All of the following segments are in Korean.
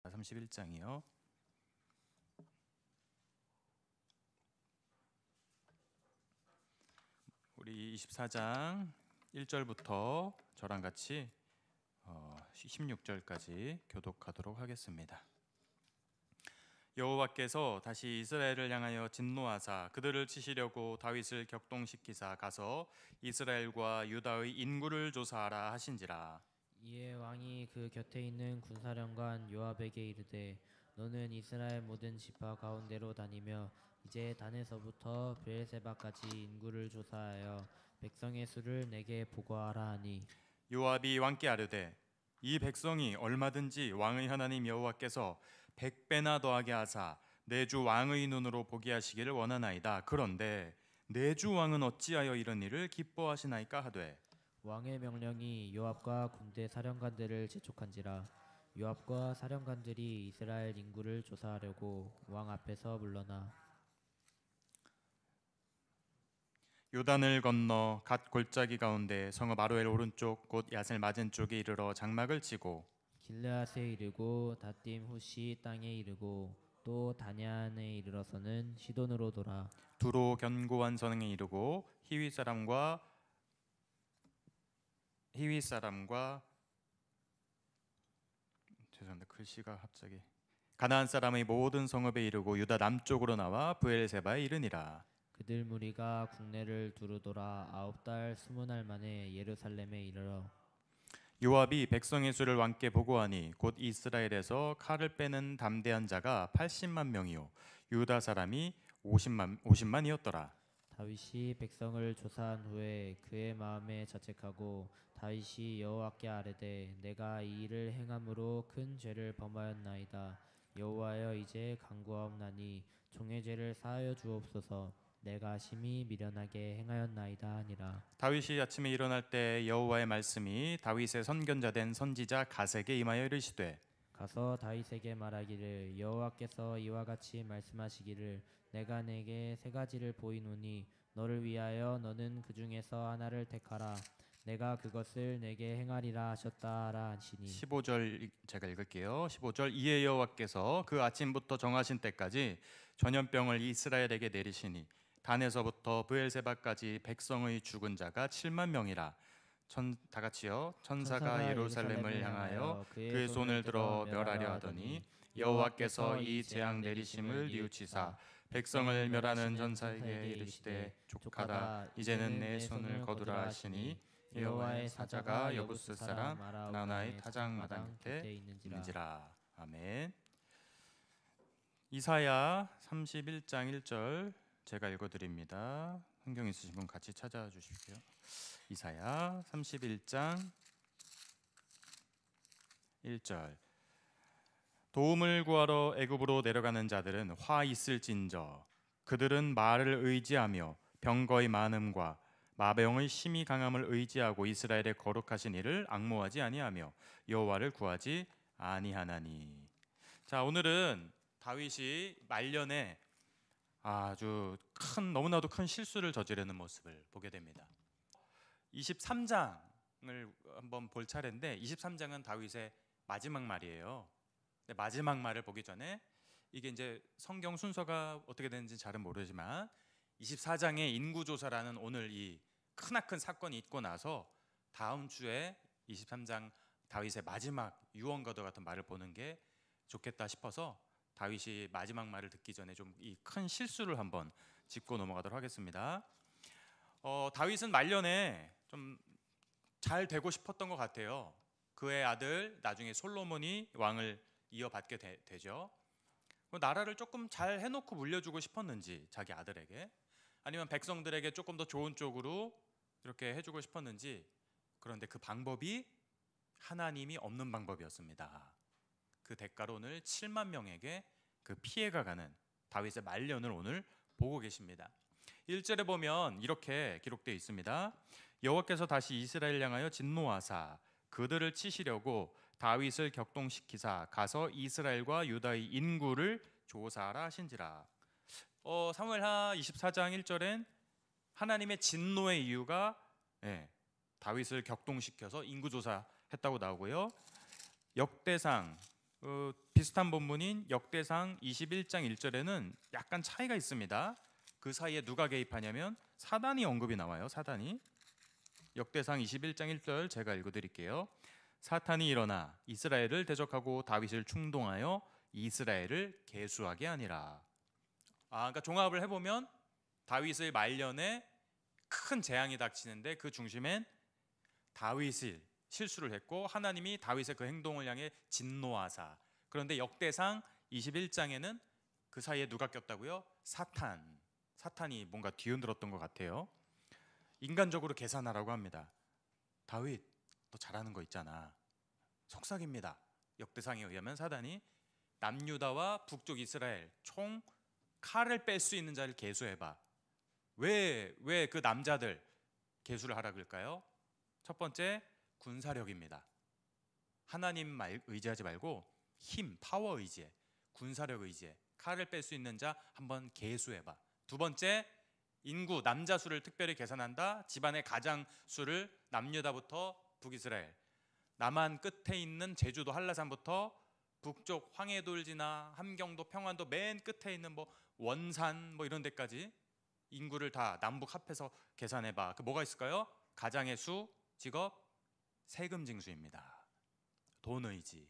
31장이요. 우리 24장 1절부터 저랑 같이 16절까지 교독하도록 하겠습니다. 여호와께서 다시 이스라엘을 향하여 진노하사 그들을 치시려고 다윗을 격동시키사 가서 이스라엘과 유다의 인구를 조사하라 하신지라. 이에 왕이 그 곁에 있는 군사령관 요압에게 이르되 너는 이스라엘 모든 지파 가운데로 다니며 이제 단에서부터 브엘세바까지 인구를 조사하여 백성의 수를 내게 보고하라 하니, 요압이 왕께 아뢰되 이 백성이 얼마든지 왕의 하나님 여호와께서 100배나 더하게 하사 내 주 왕의 눈으로 보게 하시기를 원하나이다. 그런데 내 주 왕은 어찌하여 이런 일을 기뻐하시나이까 하되, 왕의 명령이 요압과 군대 사령관들을 재촉한지라. 요압과 사령관들이 이스라엘 인구를 조사하려고 왕 앞에서 물러나 요단을 건너 갓 골짜기 가운데 성읍 아로엘 오른쪽 곧 야셀 맞은 쪽에 이르러 장막을 치고 길르앗에 이르고 다딤 후시 땅에 이르고 또 다냐안에 이르러서는 시돈으로 돌아 두로 견고한 선행에 이르고 히위 사람과 죄송합니다. 글씨가 갑자기 가나안 사람의 모든 성읍에 이르고 유다 남쪽으로 나와 브엘세바에 이르니라. 그들 무리가 국내를 두루 돌아 9달 20날 만에 예루살렘에 이르러 요압이 백성의 수를 왕께 보고하니 곧 이스라엘에서 칼을 빼는 담대한 자가 80만 명이요 유다 사람이 50만이었더라. 다윗이 백성을 조사한 후에 그의 마음에 자책하고 다윗이 여호와께 아뢰되 내가 이 일을 행함으로 큰 죄를 범하였나이다. 여호와여 이제 간구하옵나니 종의 죄를 사하여 주옵소서. 내가 심히 미련하게 행하였나이다 하니라. 다윗이 아침에 일어날 때 여호와의 말씀이 다윗의 선견자 된 선지자 갓에게 임하여 이르시되 가서 다윗에게 말하기를 여호와께서 이와 같이 말씀하시기를 내가 내게 세 가지를 보이노니 너를 위하여 너는 그 중에서 하나를 택하라. 내가 그것을 내게 행하리라 하셨다 하라 하시니 15절 제가 읽을게요. 15절 이에 여호와께서 그 아침부터 정하신 때까지 전염병을 이스라엘에게 내리시니 단에서부터 브엘세바까지 백성의 죽은 자가 7만 명이라. 다 같이요. 천사가 예루살렘을 향하여 그의 손을 들어 멸하려 하더니 여호와께서 이 재앙 내리심을 뉘우치사 백성을 멸하는 전사에게 이르시되 족하다 이제는 내 손을 거두라 하시니 여호와의 사자가 여부스 사람 나나의 타작마당 곁에 있는지라. 아멘. 이사야 31장 1절 제가 읽어드립니다. 성경 있으신 분 같이 찾아주십시오. 이사야 31장 1절 도움을 구하러 애굽으로 내려가는 자들은 화 있을진저 그들은 말을 의지하며 병거의 많음과 마병의 심히 강함을 의지하고 이스라엘의 거룩하신 이를 앙모하지 아니하며 여호와를 구하지 아니하나니. 자, 오늘은 다윗이 말년에 아주 너무나도 큰 실수를 저지르는 모습을 보게 됩니다. 23장을 한번 볼 차례인데 23장은 다윗의 마지막 말이에요. 근데 마지막 말을 보기 전에 이게 이제 성경 순서가 어떻게 되는지 잘은 모르지만 24장의 인구조사라는 오늘 이 크나큰 사건이 있고 나서 다음 주에 23장 다윗의 마지막 유언과도 같은 말을 보는 게 좋겠다 싶어서 다윗이 마지막 말을 듣기 전에 좀 이 큰 실수를 한번 짚고 넘어가도록 하겠습니다. 다윗은 말년에 좀 잘 되고 싶었던 것 같아요. 그의 아들 나중에 솔로몬이 왕을 이어받게 되죠. 나라를 조금 잘 해놓고 물려주고 싶었는지 자기 아들에게, 아니면 백성들에게 조금 더 좋은 쪽으로 이렇게 해주고 싶었는지, 그런데 그 방법이 하나님이 없는 방법이었습니다. 그 대가로 오늘 7만 명에게 그 피해가 가는 다윗의 말년을 오늘 보고 계십니다. 1절에 보면 이렇게 기록되어 있습니다. 여호와께서 다시 이스라엘 향하여 진노하사 그들을 치시려고 다윗을 격동시키사 가서 이스라엘과 유다의 인구를 조사하라 하신지라. 사무엘하 24장 1절엔 하나님의 진노의 이유가 다윗을 격동시켜서 인구조사했다고 나오고요. 역대상 비슷한 본문인 역대상 21장 1절에는 약간 차이가 있습니다. 그 사이에 누가 개입하냐면 사단이 언급이 나와요. 사단이. 역대상 21장 1절 제가 읽어드릴게요. 사탄이 일어나 이스라엘을 대적하고 다윗을 충동하여 이스라엘을 계수하게 하니라. 그러니까 종합을 해보면 다윗의 말년에 큰 재앙이 닥치는데 그 중심엔 다윗이 실수를 했고 하나님이 다윗의 그 행동을 향해 진노하사. 그런데 역대상 21장에는 그 사이에 누가 꼈다고요? 사탄이 뭔가 뒤흔들었던 것 같아요. 인간적으로 계산하라고 합니다. 다윗 너 잘하는 거 있잖아. 속삭입니다. 역대상에 의하면 사단이 남유다와 북쪽 이스라엘 총 칼을 뺄 수 있는 자를 계수해봐. 왜 그 남자들 계수를 하라 그럴까요? 첫 번째 군사력입니다. 하나님 의지하지 말고 힘, 파워 의지해. 군사력 의지해. 칼을 뺄 수 있는 자 한번 계수해봐. 두 번째 인구 남자 수를 특별히 계산한다. 집안의 가장 수를 남유다부터 북이스라엘, 남한 끝에 있는 제주도 한라산부터 북쪽 황해돌지나 함경도 평안도 맨 끝에 있는 뭐 원산 뭐 이런 데까지 인구를 다 남북 합해서 계산해봐. 그 뭐가 있을까요? 가장의 수, 직업, 세금 징수입니다. 돈 의지.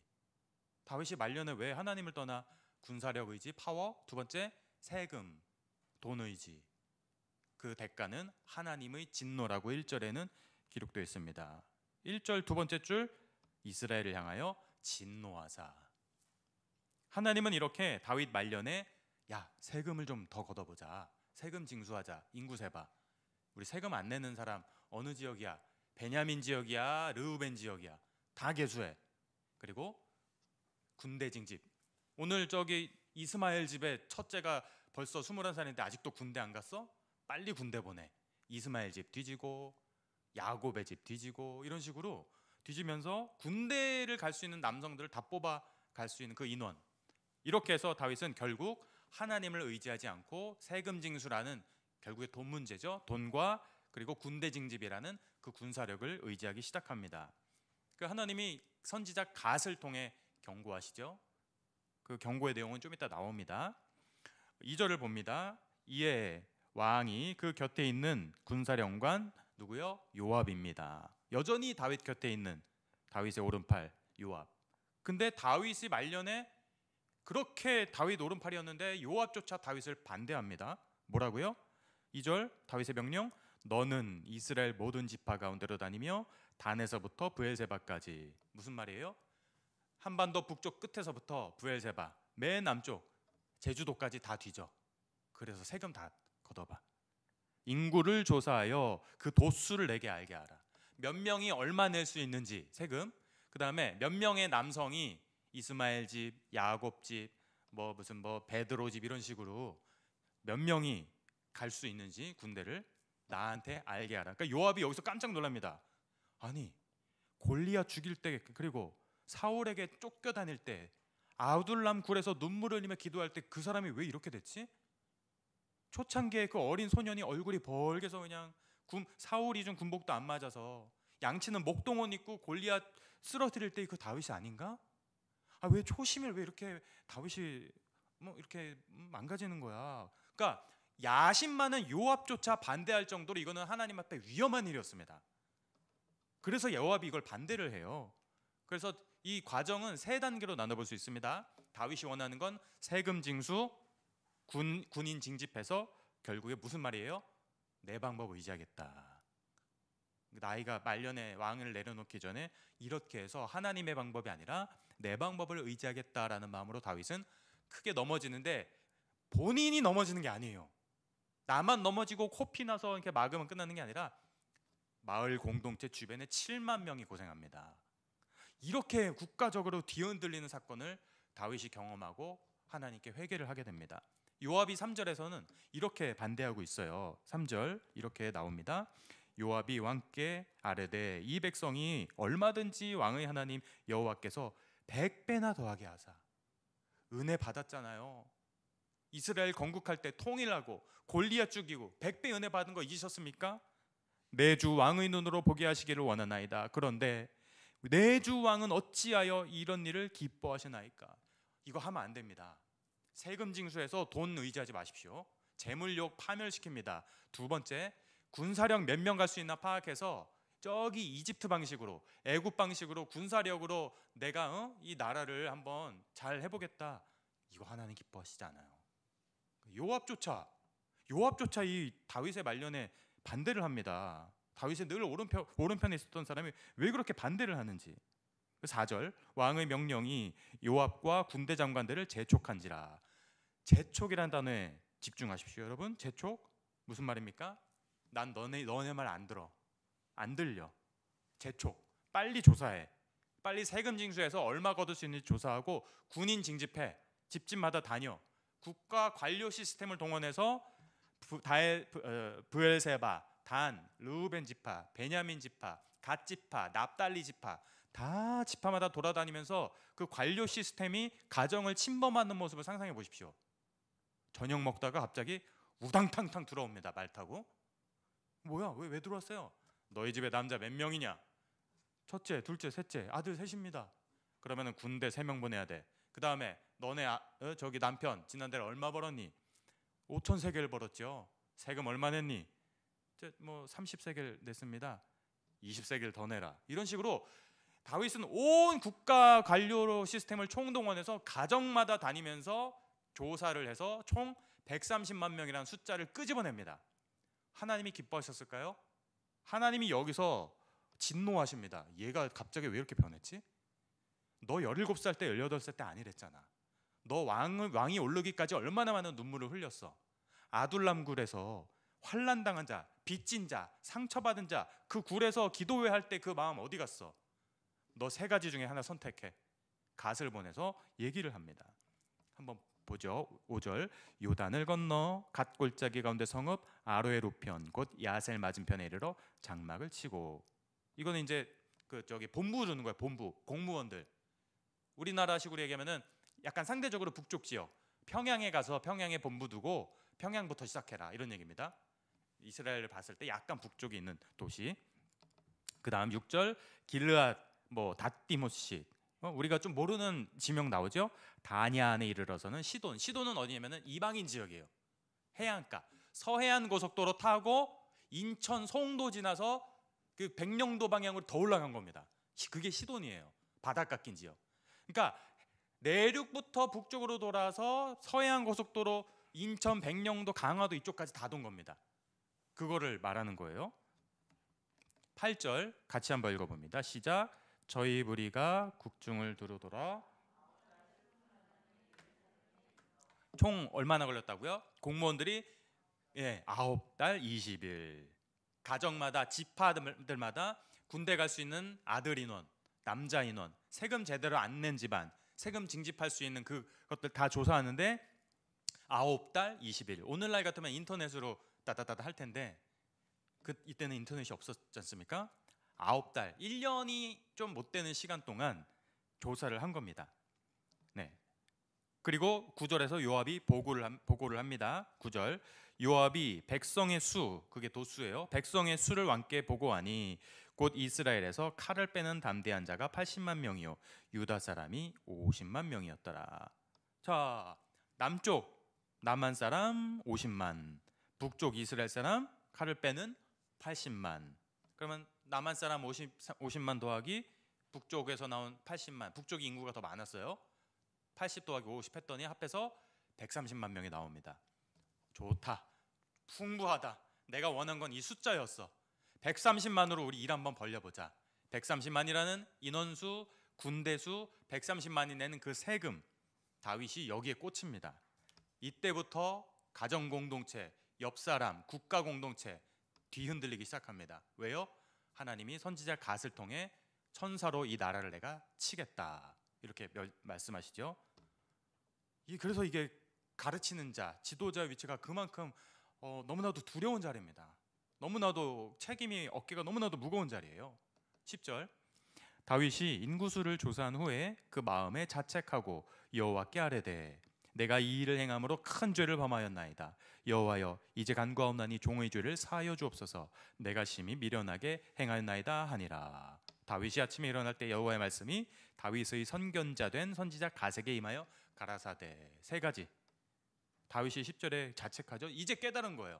다윗이 말년에 왜 하나님을 떠나 군사력 의지, 파워, 두 번째 세금, 돈 의지. 그 대가는 하나님의 진노라고 1절에는 기록되어 있습니다. 1절 두 번째 줄 이스라엘을 향하여 진노하사. 하나님은 이렇게 다윗 말년에 야 세금을 좀 더 걷어보자. 세금 징수하자. 인구 세봐. 우리 세금 안 내는 사람 어느 지역이야? 베냐민 지역이야? 르우벤 지역이야? 다 계수해. 그리고 군대 징집. 오늘 저기 이스마엘 집에 첫째가 벌써 21살인데 아직도 군대 안 갔어? 빨리 군대 보내. 이스마엘 집 뒤지고 야곱의 집 뒤지고 이런 식으로 뒤지면서 군대를 갈 수 있는 남성들을 다 뽑아 갈 수 있는 그 인원. 이렇게 해서 다윗은 결국 하나님을 의지하지 않고 세금 징수라는 결국에 돈 문제죠. 돈과 그리고 군대 징집이라는 그 군사력을 의지하기 시작합니다. 그 하나님이 선지자 갓을 통해 경고하시죠. 그 경고의 내용은 좀 이따 나옵니다. 2절을 봅니다. 이에 왕이 그 곁에 있는 군사령관 누구요? 요압입니다. 여전히 다윗 곁에 있는 다윗의 오른팔 요압. 근데 다윗이 말년에 그렇게 다윗 오른팔이었는데 요압조차 다윗을 반대합니다. 뭐라고요? 2절 다윗의 명령 너는 이스라엘 모든 지파 가운데로 다니며 단에서부터 브엘세바까지. 무슨 말이에요? 한반도 북쪽 끝에서부터 브엘세바 맨 남쪽 제주도까지 다 뒤져. 그래서 세금 다 걷어봐. 인구를 조사하여 그 도수를 내게 알게 하라. 몇 명이 얼마 낼 수 있는지 세금. 그 다음에 몇 명의 남성이 이스마엘 집, 야곱 집, 뭐 무슨 뭐 베드로 집 이런 식으로 몇 명이 갈 수 있는지 군대를 나한테 알게 하라. 그러니까 요압이 여기서 깜짝 놀랍니다. 아니 골리앗 죽일 때 그리고 사울에게 쫓겨다닐 때 아둘람 굴에서 눈물을 흘리며 기도할 때 그 사람이 왜 이렇게 됐지? 초창기에 그 어린 소년이 얼굴이 벌게서 그냥 사울이 준 군복도 안 맞아서 양치는 목동원 입고 골리앗 쓰러뜨릴 때 그 다윗이 아닌가? 왜 초심을 왜 이렇게 다윗이 뭐 이렇게 망가지는 거야? 그러니까 야심 많은 요압조차 반대할 정도로 이거는 하나님 앞에 위험한 일이었습니다. 그래서 요압이 이걸 반대를 해요. 그래서 이 과정은 세 단계로 나눠볼 수 있습니다. 다윗이 원하는 건 세금 징수, 군인 징집해서 결국에 무슨 말이에요? 내 방법 의지하겠다. 나이가 말년에 왕을 내려놓기 전에 이렇게 해서 하나님의 방법이 아니라 내 방법을 의지하겠다라는 마음으로 다윗은 크게 넘어지는데 본인이 넘어지는 게 아니에요. 나만 넘어지고 코피 나서 이렇게 막으면 끝나는 게 아니라 마을 공동체 주변에 7만 명이 고생합니다. 이렇게 국가적으로 뒤흔들리는 사건을 다윗이 경험하고 하나님께 회개를 하게 됩니다. 요압이 3절에서는 이렇게 반대하고 있어요. 3절 이렇게 나옵니다. 요압이 왕께 아뢰되 이 백성이 얼마든지 왕의 하나님 여호와께서 100배나 더하게 하사. 은혜 받았잖아요. 이스라엘 건국할 때 통일하고 골리앗 죽이고 100배 은혜 받은 거 잊으셨습니까? 내 주 왕의 눈으로 보게 하시기를 원하나이다. 그런데 내 주 왕은 어찌하여 이런 일을 기뻐하시나이까. 이거 하면 안 됩니다. 세금 징수해서 돈 의지하지 마십시오. 재물욕 파멸시킵니다. 두 번째, 군사력 몇 명 갈 수 있나 파악해서 저기 이집트 방식으로, 애굽 방식으로 군사력으로 내가 이 나라를 한번 잘 해보겠다. 이거 하나님 기뻐하시지 않아요. 요압조차 이 다윗의 말년에 반대를 합니다. 다윗의 늘 오른편에 있었던 사람이 왜 그렇게 반대를 하는지. 4절, 왕의 명령이 요압과 군대 장관들을 재촉한지라. 재촉이라는 단어에 집중하십시오. 여러분, 재촉 무슨 말입니까? 난 너네 말 안 들어, 안 들려. 재촉, 빨리 조사해. 빨리 세금 징수해서 얼마 거둘 수 있는지 조사하고 군인 징집해. 집집마다 다녀. 국가 관료 시스템을 동원해서 브엘세바, 단, 르우벤 지파, 베냐민 지파, 갓 지파, 납달리 지파, 다 지파마다 돌아다니면서 그 관료 시스템이 가정을 침범하는 모습을 상상해 보십시오. 저녁 먹다가 갑자기 우당탕탕 들어옵니다. 말 타고. 뭐야, 왜 들어왔어요? 너희 집에 남자 몇 명이냐? 첫째, 둘째, 셋째, 아들 셋입니다. 그러면은 군대 3명 보내야 돼. 그 다음에 너네 저기 남편 지난달에 얼마 벌었니? 5,000세겔 벌었죠. 세금 얼마 냈니? 뭐 30세겔 냈습니다. 20세겔 더 내라. 이런 식으로 다윗은 온 국가 관료 시스템을 총동원해서 가정마다 다니면서 조사를 해서 총 130만 명이라는 숫자를 끄집어냅니다. 하나님이 기뻐하셨을까요? 하나님이 여기서 진노하십니다. 얘가 갑자기 왜 이렇게 변했지? 너 17살 때 18살 때 아니랬잖아. 너 왕이 오르기까지 얼마나 많은 눈물을 흘렸어. 아둘람 굴에서 환난당한 자, 빚진 자, 상처받은 자, 그 굴에서 기도회 할 때 그 마음 어디 갔어? 너 3가지 중에 하나 선택해. 갓을 보내서 얘기를 합니다. 한번 보죠. 5절, 요단을 건너 갓 골짜기 가운데 성읍 아로에로편 곧 야셀 맞은편에 이르러 장막을 치고. 이거는 이제 저기 본부 주는 거예요. 본부 공무원들. 우리나라 식으로 얘기하면은 약간 상대적으로 북쪽 지역, 평양에 가서 평양에 본부 두고 평양부터 시작해라, 이런 얘기입니다. 이스라엘을 봤을 때 약간 북쪽에 있는 도시. 그 다음 6절, 길르앗 뭐 닷디모시, 우리가 좀 모르는 지명 나오죠. 다냐 안에 이르러서는 시돈. 시돈은 어디냐면은 이방인 지역이에요. 해안가, 서해안 고속도로 타고 인천 송도 지나서 그 백령도 방향으로 더 올라간 겁니다. 그게 시돈이에요. 바닷가 낀 지역. 그러니까 내륙부터 북쪽으로 돌아서 서해안 고속도로 인천, 백령도, 강화도 이쪽까지 다 돈 겁니다. 그거를 말하는 거예요. 8절 같이 한번 읽어봅니다. 시작. 저희 무리가 국중을 두루 돌아. 총 얼마나 걸렸다고요? 공무원들이 9달 20일. 가정마다 지파들마다 군대 갈 수 있는 아들 인원, 남자 인원, 세금 제대로 안 낸 집안, 세금 징집할 수 있는 그것들 다 조사하는데 9달 20일. 오늘날 같으면 인터넷으로 따다다다 할 텐데 이때는 인터넷이 없었지 않습니까? 9달, 1년이 좀 못 되는 시간 동안 조사를 한 겁니다. 네. 그리고 9절에서 요압이 보고를 합니다. 9절, 요압이 백성의 수, 그게 도수예요. 백성의 수를 왕께 보고하니 곧 이스라엘에서 칼을 빼는 담대한 자가 80만 명이요 유다 사람이 50만 명이었더라. 자, 남한 사람 50만, 북쪽 이스라엘 사람 칼을 빼는 80만. 그러면 남한 사람 50만 더하기 북쪽에서 나온 80만, 북쪽 인구가 더 많았어요. 80 더하기 50 했더니 합해서 130만 명이 나옵니다. 좋다, 풍부하다. 내가 원한 건 이 숫자였어. 130만으로 우리 일 한번 벌려보자. 130만이라는 인원수, 군대수, 130만이 내는 그 세금. 다윗이 여기에 꽂힙니다. 이때부터 가정공동체, 옆사람, 국가공동체 뒤흔들리기 시작합니다. 왜요? 하나님이 선지자 갓을 통해 천사로 이 나라를 내가 치겠다, 이렇게 말씀하시죠. 그래서 이게 가르치는 자, 지도자 위치가 그만큼 너무나도 두려운 자리입니다. 너무나도 책임이 어깨가 너무나도 무거운 자리예요. 10절, 다윗이 인구수를 조사한 후에 그 마음에 자책하고 여호와께 아뢰되 내가 이 일을 행함으로 큰 죄를 범하였나이다. 여호와여, 이제 간구하옵나니 종의 죄를 사하여 주옵소서. 내가 심히 미련하게 행하였나이다 하니라. 다윗이 아침에 일어날 때 여호와의 말씀이 다윗의 선견자 된 선지자 가세게 임하여 가라사대. 세 가지. 다윗이 10절에 자책하죠. 이제 깨달은 거예요.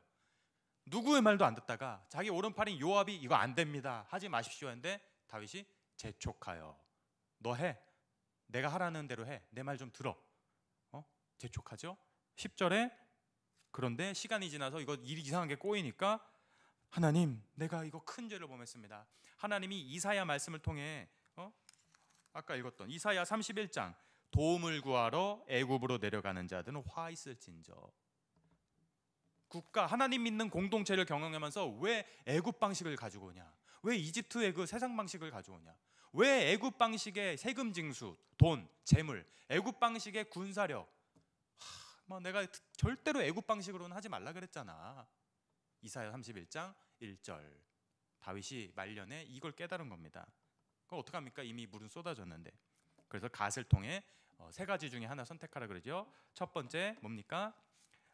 누구의 말도 안 듣다가 자기 오른팔인 요압이 이거 안 됩니다, 하지 마십시오 했는데 다윗이 재촉하여 너 해, 내가 하라는 대로 해, 내 말 좀 들어. 재촉하죠. 10절에 그런데 시간이 지나서 이거 일이 이상한 게 꼬이니까 하나님, 내가 이거 큰 죄를 범했습니다. 하나님이 이사야 말씀을 통해 아까 읽었던 이사야 31장 도움을 구하러 애굽으로 내려가는 자들은 화 있을진저. 국가, 하나님 믿는 공동체를 경영하면서 왜 애굽 방식을 가지고 오냐? 왜 이집트의 그 세상 방식을 가져오냐? 왜 애굽 방식의 세금 징수, 돈, 재물, 애굽 방식의 군사력? 뭐 내가 절대로 애굽 방식으로는 하지 말라 그랬잖아. 이사야 31장 1절. 다윗이 말년에 이걸 깨달은 겁니다. 그럼 어떡합니까? 이미 물은 쏟아졌는데. 그래서 갓을 통해 세 가지 중에 하나 선택하라 그러죠. 첫 번째 뭡니까?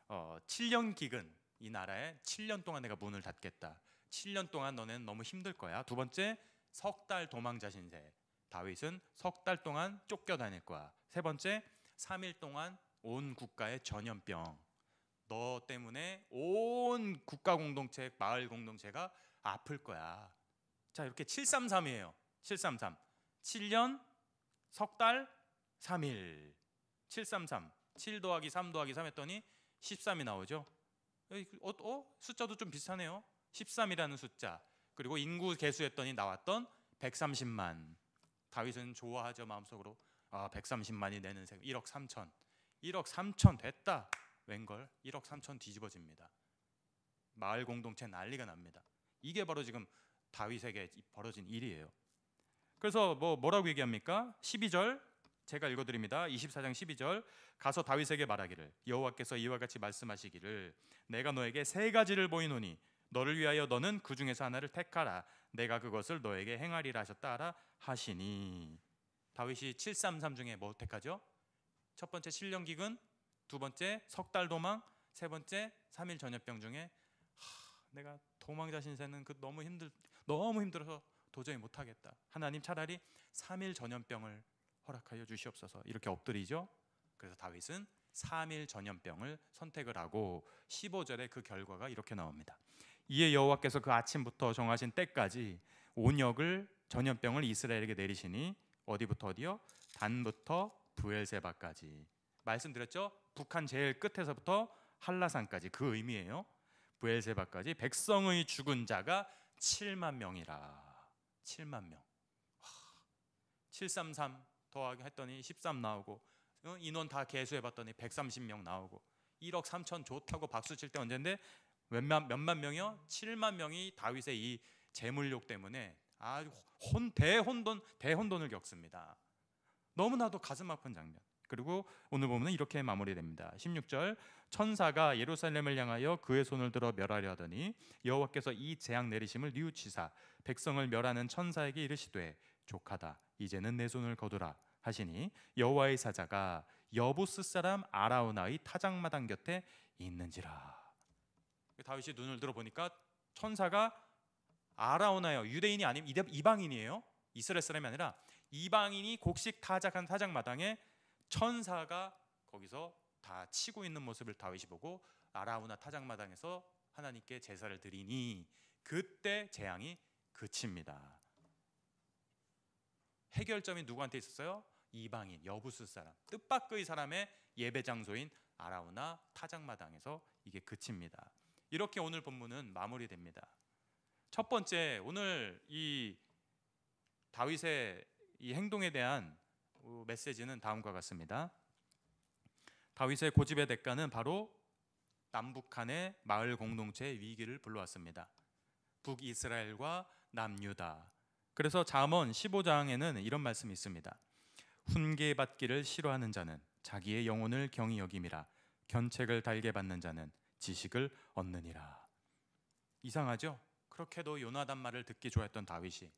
7년 기근, 이 나라에 7년 동안 내가 문을 닫겠다. 7년 동안 너네는 너무 힘들 거야. 두 번째, 석 달 도망자 신세. 다윗은 석 달 동안 쫓겨다닐 거야. 세 번째, 3일 동안 온 국가의 전염병. 너 때문에 온 국가 공동체, 마을 공동체가 아플 거야. 자, 이렇게 733이에요. 733. 7년, 석 달, 3일. 733. 7 더하기 3 더하기 3 했더니 13이 나오죠. 숫자도 좀 비슷하네요. 13이라는 숫자. 그리고 인구 계수했더니 나왔던 130만. 다윗은 좋아하죠, 마음속으로. 130만이 내는 세금 1억 3천. 1억 3천 됐다. 웬걸 1억 3천 뒤집어집니다. 마을 공동체 난리가 납니다. 이게 바로 지금 다윗에게 벌어진 일이에요. 그래서 뭐라고 얘기합니까? 12절 제가 읽어드립니다. 24장 12절. 가서 다윗에게 말하기를 여호와께서 이와 같이 말씀하시기를 내가 너에게 세 가지를 보이노니 너를 위하여 너는 그 중에서 하나를 택하라. 내가 그것을 너에게 행하리라 하셨다 하라 하시니. 다윗이 733 중에 뭐 택하죠? 첫 번째 7년 기근, 두 번째 석 달 도망, 세 번째 3일 전염병 중에 내가 도망자 신세는 너무 힘들어서 도저히 못하겠다. 하나님 차라리 3일 전염병을 허락하여 주시옵소서. 이렇게 엎드리죠. 그래서 다윗은 3일 전염병을 선택을 하고 15절에 그 결과가 이렇게 나옵니다. 이에 여호와께서 그 아침부터 정하신 때까지 온역을 전염병을 이스라엘에게 내리시니 어디부터 어디요? 단부터 부엘세바까지. 말씀드렸죠? 북한 제일 끝에서부터 한라산까지 그 의미예요. 부엘세바까지 백성의 죽은 자가 7만 명이라. 7만 명. 733 더하기 했더니 13 나오고 인원 다 계수해봤더니 130명 나오고 1억 3천 좋다고 박수 칠 때 언젠데 몇만 명이요? 7만 명이 다윗의 이 재물욕 때문에 아주 대혼돈을 겪습니다. 너무나도 가슴 아픈 장면. 그리고 오늘 보면 이렇게 마무리됩니다. 16절 천사가 예루살렘을 향하여 그의 손을 들어 멸하려 하더니 여호와께서 이 재앙 내리심을 뉘우치사 백성을 멸하는 천사에게 이르시되 족하다 이제는 내 손을 거두라 하시니 여호와의 사자가 여부스 사람 아라우나의 타작마당 곁에 있는지라. 다윗이 눈을 들어 보니까 천사가 아라우나요, 유대인이 아니면 이방인이에요. 이스라엘 사람이 아니라 이방인이 곡식 타작한 타작마당에 천사가 거기서 다 치고 있는 모습을 다윗이 보고 아라우나 타작마당에서 하나님께 제사를 드리니 그때 재앙이 그칩니다. 해결점이 누구한테 있었어요? 이방인 여부스 사람, 뜻밖의 사람의 예배 장소인 아라우나 타작마당에서 이게 그칩니다. 이렇게 오늘 본문은 마무리됩니다. 첫 번째, 오늘 이 다윗의 이 행동에 대한 메시지는 다음과 같습니다. 다윗의 고집의 대가는 바로 남북한의 마을 공동체의 위기를 불러왔습니다. 북이스라엘과 남유다. 그래서 잠언 15장에는 이런 말씀이 있습니다. 훈계받기를 싫어하는 자는 자기의 영혼을 경히 여김이라 견책을 달게 받는 자는 지식을 얻느니라. 이상하죠? 그렇게도 요나단 말을 듣기 좋아했던 다윗이,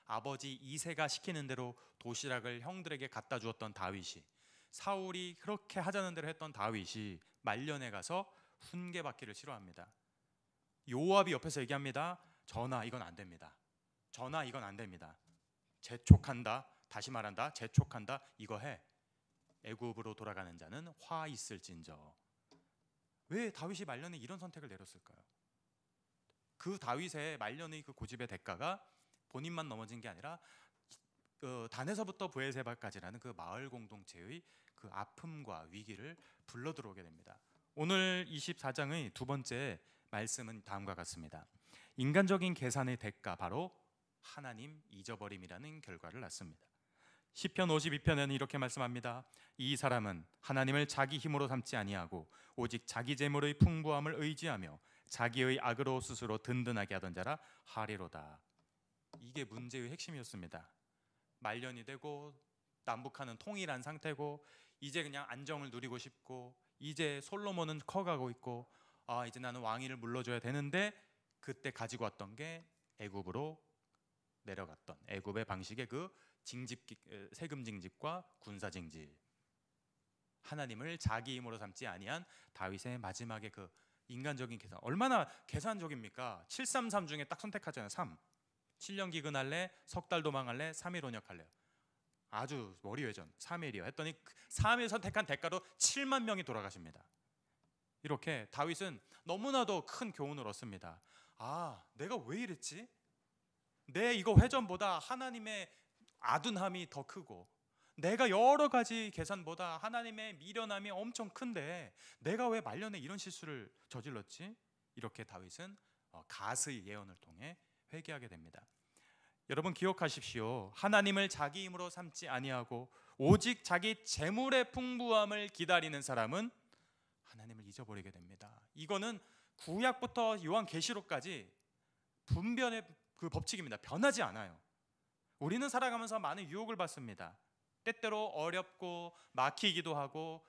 아버지 이새가 시키는 대로 도시락을 형들에게 갖다 주었던 다윗이, 사울이 그렇게 하자는 대로 했던 다윗이 말년에 가서 훈계받기를 싫어합니다. 요압이 옆에서 얘기합니다. 전하, 이건 안 됩니다. 전하, 이건 안 됩니다. 재촉한다. 다시 말한다. 재촉한다. 이거 해. 애굽으로 돌아가는 자는 화 있을진저. 왜 다윗이 말년에 이런 선택을 내렸을까요? 그 다윗의 말년의 그 고집의 대가가 본인만 넘어진 게 아니라 단에서부터 브에세바까지라는 그 마을 공동체의 그 아픔과 위기를 불러 들어오게 됩니다. 오늘 24장의 두 번째 말씀은 다음과 같습니다. 인간적인 계산의 대가, 바로 하나님 잊어버림이라는 결과를 낳습니다. 시편 52편에는 이렇게 말씀합니다. 이 사람은 하나님을 자기 힘으로 삼지 아니하고 오직 자기 재물의 풍부함을 의지하며 자기의 악으로 스스로 든든하게 하던 자라 하리로다. 이게 문제의 핵심이었습니다. 말년이 되고 남북한은 통일한 상태고 이제 그냥 안정을 누리고 싶고 이제 솔로몬은 커가고 있고 이제 나는 왕위를 물러줘야 되는데 그때 가지고 왔던 게 애굽으로 내려갔던 애굽의 방식의 그 세금 징집과 군사 징집, 하나님을 자기 힘으로 삼지 아니한 다윗의 마지막에 그 인간적인 계산, 얼마나 계산적입니까? 733 중에 딱 선택하잖아요. 3. 7년 기근할래? 석 달 도망할래? 3일 혼역할래요? 아주 머리회전. 3일이요 했더니 3일 선택한 대가로 7만 명이 돌아가십니다. 이렇게 다윗은 너무나도 큰 교훈을 얻습니다. 내가 왜 이랬지? 내 이거 회전보다 하나님의 아둔함이 더 크고 내가 여러 가지 계산보다 하나님의 미련함이 엄청 큰데 내가 왜 말년에 이런 실수를 저질렀지? 이렇게 다윗은 갓의 예언을 통해 회개하게 됩니다. 여러분 기억하십시오. 하나님을 자기 힘으로 삼지 아니하고 오직 자기 재물의 풍부함을 기다리는 사람은 하나님을 잊어버리게 됩니다. 이거는 구약부터 요한계시록까지 분변의 그 법칙입니다. 변하지 않아요. 우리는 살아가면서 많은 유혹을 받습니다. 때때로 어렵고 막히기도 하고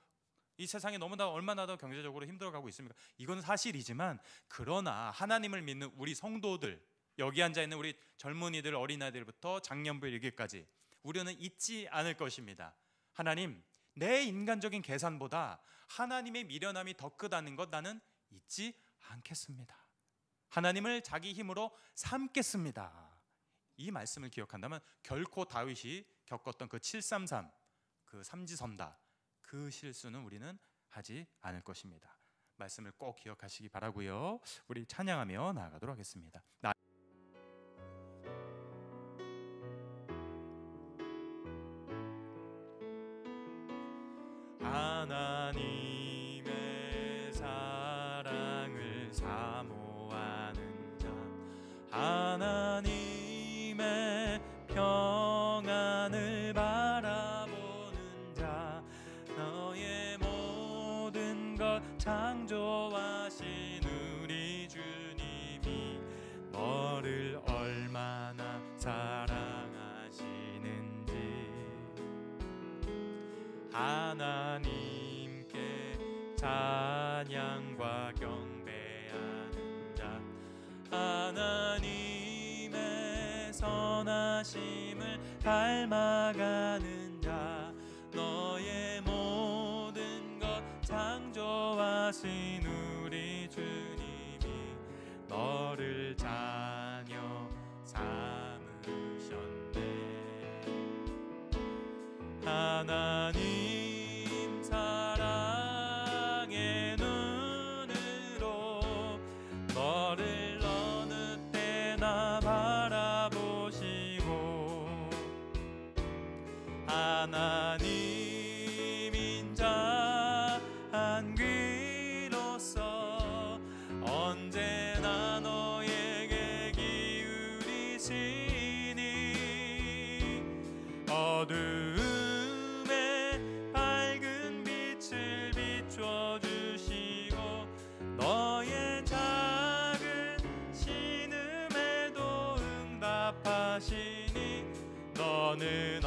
이 세상이 너무나 얼마나 더 경제적으로 힘들어가고 있습니까? 이건 사실이지만 그러나 하나님을 믿는 우리 성도들, 여기 앉아있는 우리 젊은이들, 어린아이들부터 장년부 일기까지 우리는 잊지 않을 것입니다. 하나님, 내 인간적인 계산보다 하나님의 미련함이 더 크다는 것 나는 잊지 않겠습니다. 하나님을 자기 힘으로 삼겠습니다. 이 말씀을 기억한다면 결코 다윗이 겪었던 그 733, 그 삼지선다, 그 실수는 우리는 하지 않을 것입니다. 말씀을 꼭 기억하시기 바라고요. 우리 찬양하며 나아가도록 하겠습니다. 하나님의 사랑을 사모하는 자, 하나님의 평안을 바라보는 자, 너의 모든 것 창조하신 우리 주님이 너를 얼마나 사랑하시는지 하나님께 찬양과 경배하는 자, 하나님의 선하심을 닮아가는 자, 너의 모든 것 창조하신 우리 주님이 너를 자녀 삼으셨네. 하나님 사랑의 눈으로 너를 어느 때나 바라보시고 하나님인 자 한 귀로서 언제나 너에게 기울이시니 어두움에 밝은 빛을 비춰주시고 너의 작은 신음에도 응답하시니 너는